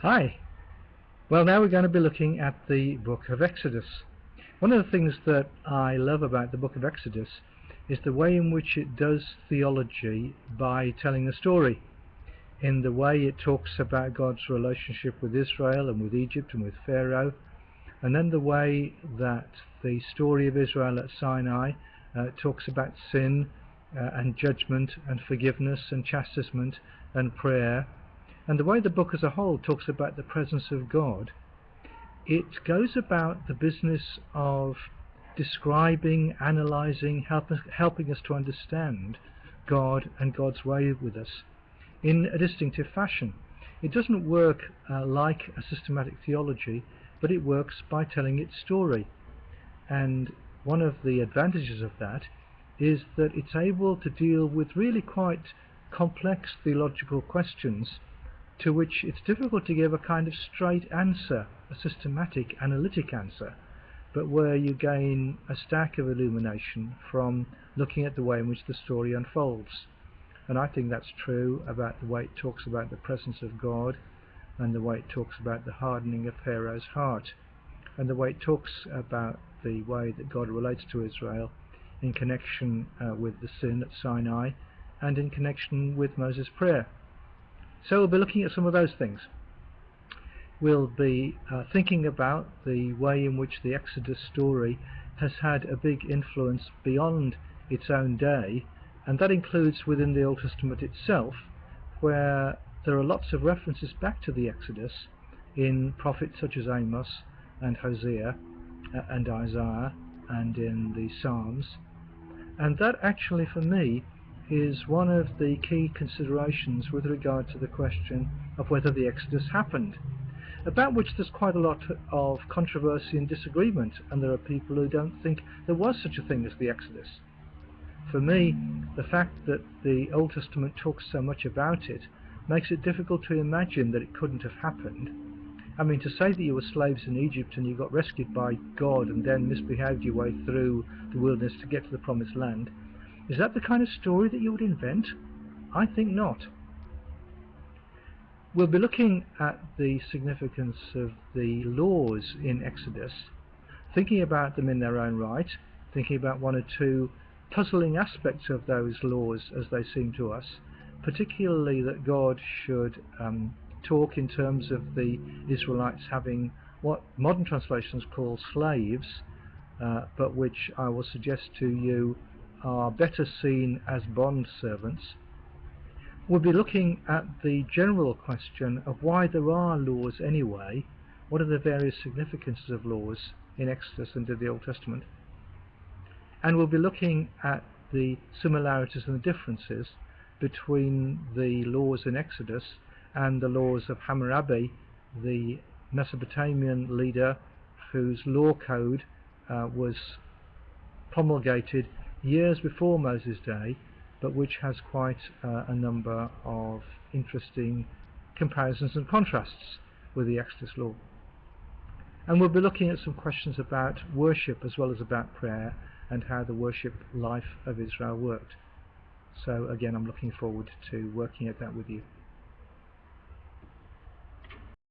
Hi. Well, now we're going to be looking at the book of Exodus. One of the things that I love about the book of Exodus is the way in which it does theology by telling a story, in the way it talks about God's relationship with Israel and with Egypt and with Pharaoh, and then the way that the story of Israel at Sinai talks about sin and judgment and forgiveness and chastisement and prayer, and the way the book as a whole talks about the presence of God. It goes about the business of describing, analysing, helping us to understand God and God's way with us in a distinctive fashion. It doesn't work like a systematic theology, but it works by telling its story. And one of the advantages of that is that it's able to deal with really quite complex theological questions to which it's difficult to give a kind of straight answer, a systematic, analytic answer, but where you gain a stack of illumination from looking at the way in which the story unfolds. And I think that's true about the way it talks about the presence of God, and the way it talks about the hardening of Pharaoh's heart, and the way it talks about the way that God relates to Israel in connection with the sin at Sinai, and in connection with Moses' prayer. So we'll be looking at some of those things. We'll be thinking about the way in which the Exodus story has had a big influence beyond its own day, and that includes within the Old Testament itself, where there are lots of references back to the Exodus in prophets such as Amos and Hosea and Isaiah and in the Psalms. And that actually, for me, is one of the key considerations with regard to the question of whether the Exodus happened, about which there's quite a lot of controversy and disagreement, and there are people who don't think there was such a thing as the Exodus. For me, the fact that the Old Testament talks so much about it makes it difficult to imagine that it couldn't have happened. I mean, to say that you were slaves in Egypt and you got rescued by God and then misbehaved your way through the wilderness to get to the Promised Land, is that the kind of story that you would invent? I think not. We'll be looking at the significance of the laws in Exodus, thinking about them in their own right, thinking about one or two puzzling aspects of those laws as they seem to us, particularly that God should talk in terms of the Israelites having what modern translations call slaves, but which I will suggest to you are better seen as bond servants. We'll be looking at the general question of why there are laws anyway, what are the various significances of laws in Exodus and in the Old Testament, and we'll be looking at the similarities and the differences between the laws in Exodus and the laws of Hammurabi, the Mesopotamian leader whose law code was promulgated years before Moses' day, but which has quite a number of interesting comparisons and contrasts with the Exodus law. And we'll be looking at some questions about worship as well as about prayer, and how the worship life of Israel worked. So again, I'm looking forward to working at that with you.